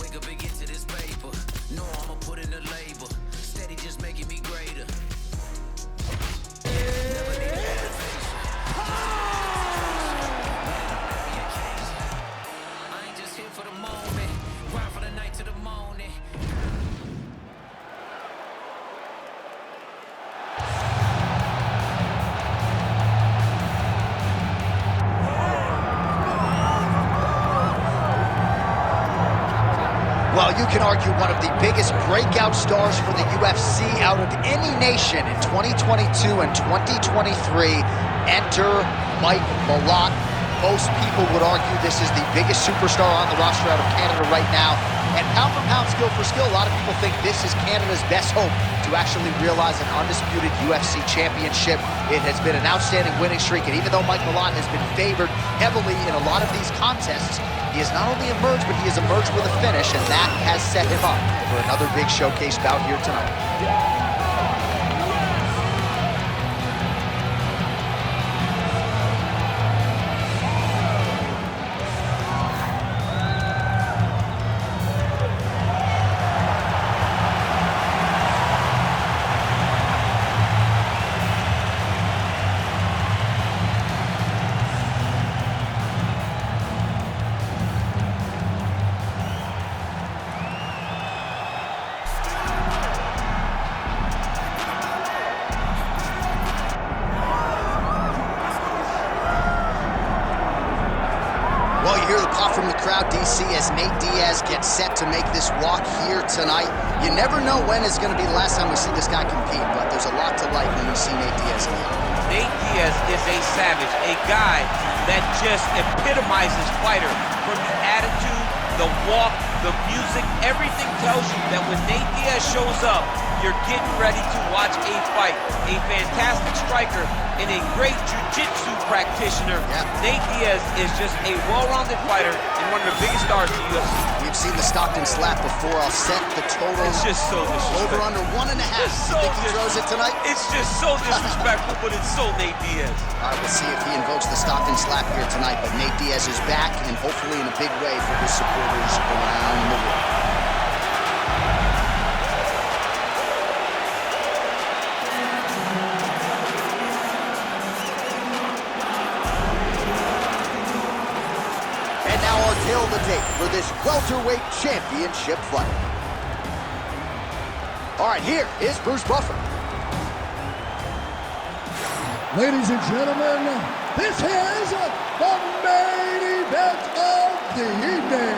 Wake up and get to this paper. No, I'ma put in the labor. Steady just making me greater. Never need motivation. I ain't just here for the moment. Grind from the night to the morning. Well, you can argue one of the biggest breakout stars for the UFC out of any nation in 2022 and 2023. Enter Mike Malott. Most people would argue this is the biggest superstar on the roster out of Canada right now. And pound for pound, skill for skill, a lot of people think this is Canada's best hope to actually realize an undisputed UFC championship. It has been an outstanding winning streak, and even though Mike Malott has been favored heavily in a lot of these contests, he has not only emerged, but he has emerged with a finish, and that has set him up for another big showcase bout here tonight. Well, you hear the pop from the crowd, DC, as Nate Diaz gets set to make this walk here tonight. You never know when it's going to be the last time we see this guy compete, but there's a lot to like when we see Nate Diaz in the ring. Nate Diaz is a savage, a guy that just epitomizes fighter. From the attitude, the walk, the music, everything tells you that when Nate Diaz shows up, you're getting ready to watch a fight. A fantastic striker and a great jiu-jitsu practitioner. Yeah. Nate Diaz is just a well-rounded fighter and one of the biggest stars in the UFC. We've seen the Stockton slap before. I'll set the total. It's just so disrespectful. Over under 1.5. So you think he throws it tonight? It's just so disrespectful, but it's so Nate Diaz. All right, we'll see if he invokes the Stockton slap here tonight, but Nate Diaz is back, and hopefully in a big way for his supporters around the world. And now our tail of the tape for this welterweight championship fight. All right, here is Bruce Buffer. Ladies and gentlemen, this is the main event of the evening.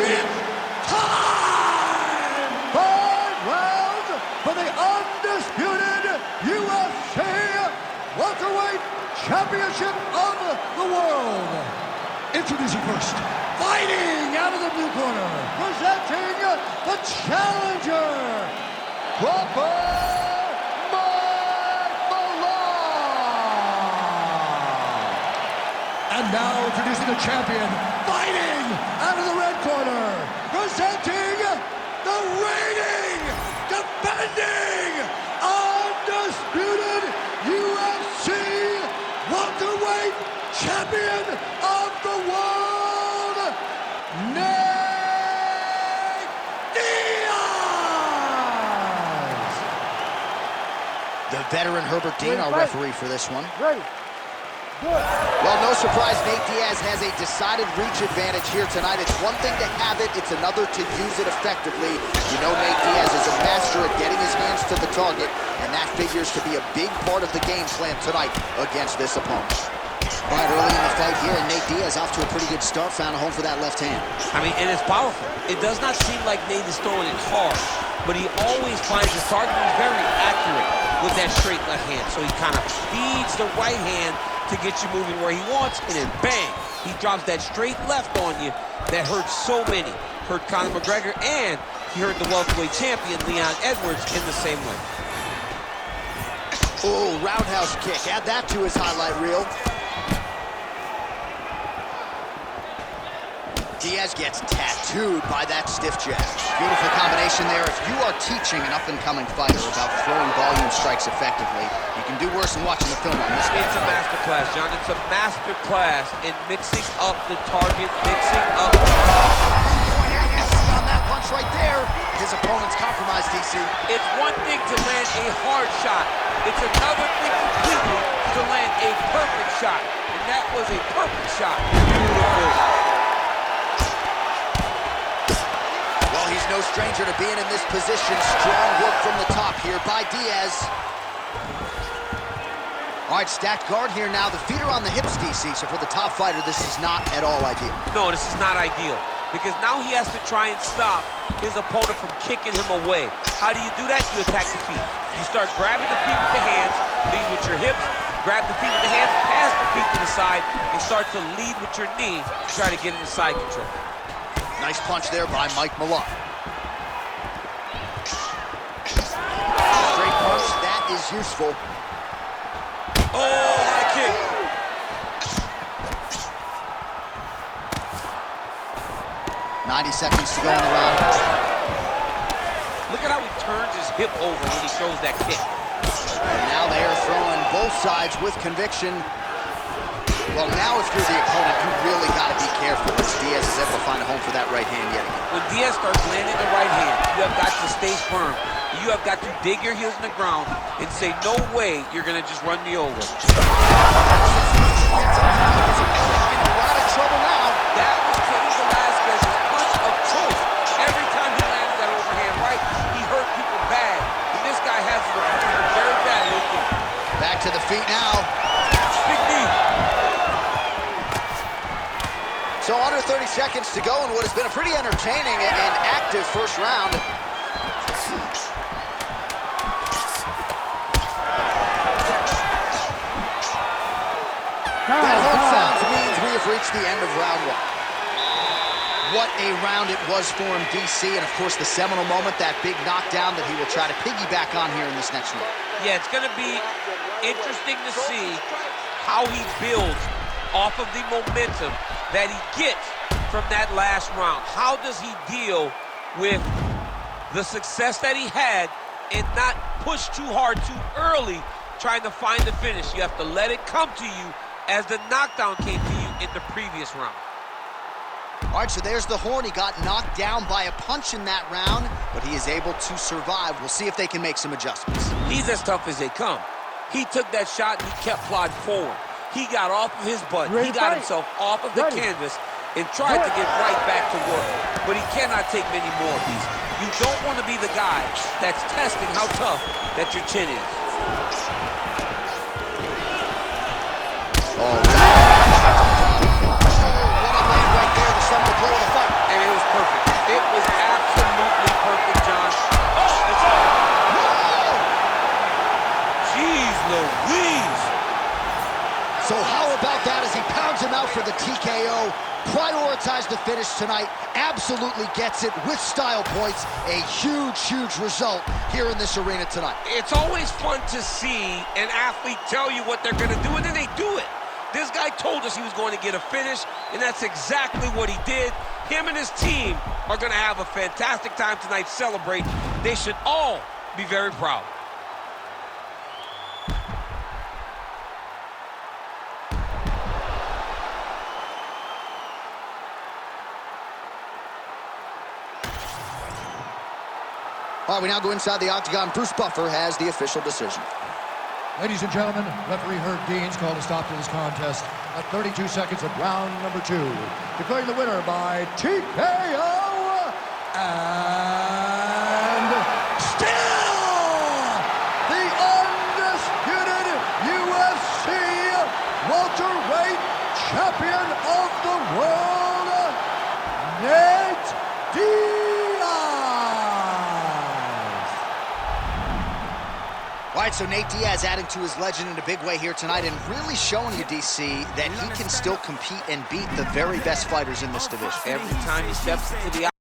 It's time! 5 rounds for the undisputed UFC welterweight championship of the world. Introducing first, fighting out of the blue corner, presenting the challenger, proper Mike Malott. And now introducing the champion, fighting out of the red corner, presenting the reigning, defending, undisputed UFC welterweight champion of the world, Nate Diaz! The veteran Herbert Dean, our referee for this one. Ready. Good. Well, no surprise, Nate Diaz has a decided reach advantage here tonight. It's one thing to have it, it's another to use it effectively. You know Nate Diaz is a master at getting his hands to the target, and that figures to be a big part of the game plan tonight against this opponent. All right, early in the fight here, and Nate Diaz off to a pretty good start, found a home for that left hand. I mean, and it's powerful. It does not seem like Nate is throwing it hard, but he always finds his target. He's very accurate with that straight left hand. So he kind of feeds the right hand to get you moving where he wants, and then bang, he drops that straight left on you that hurts so many. Hurt Conor McGregor, and he hurt the welterweight champion, Leon Edwards, in the same way. Oh, roundhouse kick. Add that to his highlight reel. Diaz gets tattooed by that stiff jab. Beautiful combination there. If you are teaching an up-and-coming fighter about throwing volume strikes effectively, you can do worse than watching the film on this game. It's a masterclass, John. It's a masterclass in mixing up the target, mixing up... On that punch right there, his opponent's compromised, DC. It's one thing to land a hard shot. It's another thing completely to land a perfect shot. And that was a perfect shot. Beautiful. Well, he's no stranger to being in this position. Strong work from the top here by Diaz. All right, stacked guard here now. The feet are on the hips, DC, so for the top fighter, this is not at all ideal. No, this is not ideal, because now he has to try and stop his opponent from kicking him away. How do you do that? You attack the feet. You start grabbing the feet with the hands, lead with your hips, grab the feet with the hands, pass the feet to the side, and start to lead with your knee to try to get into side control. Nice punch there by Mike Malott. Straight punch, that is useful. Oh, high kick. .90 seconds to go in the round. Look at how he turns his hip over when he throws that kick. And now they are throwing both sides with conviction. Well, now if you're the opponent, you really got to be careful as Diaz is able to find a home for that right hand yet again. When Diaz starts landing the right hand, you have got to stay firm. You have got to dig your heels in the ground and say, no way you're going to just run me over. In a lot of trouble now. That was Cain Velasquez's punch of choice. Every time he landed that overhand right, he hurt people bad. And this guy has it very bad. Back to the feet now. Big knee. So under 30 seconds to go in what has been a pretty entertaining and active first round. That horn sounds means we have reached the end of round one. What a round it was for him, DC, and of course the seminal moment, that big knockdown that he will try to piggyback on here in this next round. Yeah, it's going to be interesting to see how he builds off of the momentum that he gets from that last round. How does he deal with the success that he had and not push too hard too early trying to find the finish? You have to let it come to you as the knockdown came to you in the previous round. All right, so there's the horn. He got knocked down by a punch in that round, but he is able to survive. We'll see if they can make some adjustments. He's as tough as they come. He took that shot and he kept plodding forward. He got off of his butt. He got himself off of the canvas and tried to get right back to work. But he cannot take many more of these. You don't want to be the guy that's testing how tough that your chin is. Oh, what a land right there to sum the blow of the fight. And it was perfect. It was absolutely perfect, John. Oh, it's on. Jeez Louise. So how about that as he pounds him out for the TKO? Prioritized the finish tonight. Absolutely gets it with style points. A huge, huge result here in this arena tonight. It's always fun to see an athlete tell you what they're going to do, and then they do it. This guy told us he was going to get a finish, and that's exactly what he did. Him and his team are going to have a fantastic time tonight celebrating. They should all be very proud. All right, we now go inside the octagon. Bruce Buffer has the official decision. Ladies and gentlemen, referee Herb Dean's called a stop to this contest at 32 seconds of round number 2. Declaring the winner by TKO and still the undisputed UFC welterweight champion of the world, Nate Diaz. All right, so Nate Diaz adding to his legend in a big way here tonight and really showing you, DC, that he can still compete and beat the very best fighters in this division. Every time he steps into the